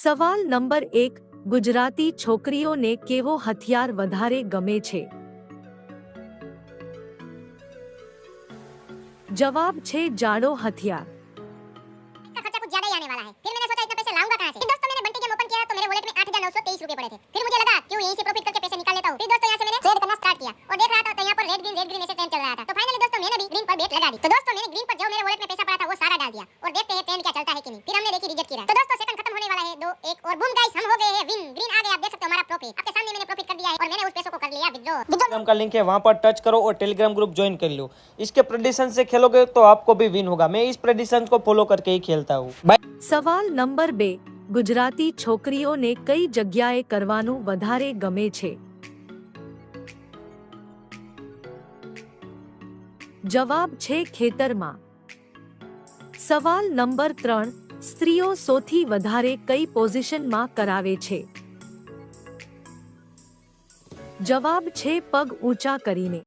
સવાલ નંબર 1, ગુજરાતી છોકરીઓને કેવો હથિયાર વધારે ગમે છે? જવાબ છે જાડો હથિયાર। का खर्चा कुछ ज्यादा ही आने वाला है। फिर मैंने सोचा इतना पैसे लाऊंगा कहां से? फिर दोस्तों मैंने बंटी गेम ओपन किया तो मेरे वॉलेट में 8,923 रुपए पड़े थे। फिर मुझे लगा क्यों यहीं से प्रॉफिट करके पैसे निकाल लेता हूं। फिर दोस्तों यहां से मैंने ट्रेड करना स्टार्ट किया और देख रहा था तो यहां पर रेड ग्रीन ऐसे ट्रेंड चल रहा था। तो फाइनली दोस्तों मैंने भी ग्रीन पर बेट लगा दी। तो दोस्तों मैंने ग्रीन पर जो मेरे वॉलेट में पैसा पड़ा था वो सारा डाल दिया और देखते हैं ट्रेंड क्या चलता है कि नहीं। फिर हमने देखी रिजेक्ट की राह। तो दोस्तों सेकंड खत्म होने वाला है, 2 1 और बूम गाइस हम हो गए हैं विन। ग्रीन आ गए, आप देख सकते हो हमारा प्रॉफिट। आपके सामने मैंने प्रॉफिट कर दिया है और मैंने उस पैसों को कर लिया विथड्रॉ। टेलीग्राम का लिंक है, वहां पर टच करो और टेलीग्राम ग्रुप ज्वाइन कर लो। इसके प्रेडिक्शन से खेलोगे तो आपको भी विन होगा। मैं इस प्रेडिक्शन को फॉलो करके ही खेलता हूँ। बाय। સવાલ નંબર 2, ગુજરાતી છોકરીઓને કઈ જગ્યાએ કરવાનું વધારે ગમે છે? જવાબ છે ખેતરમાં। સવાલ નંબર 3, સ્ત્રીઓ સૌથી વધારે કઈ પોઝિશનમાં કરાવે છે? જવાબ છે પગ ઊંચા કરીને।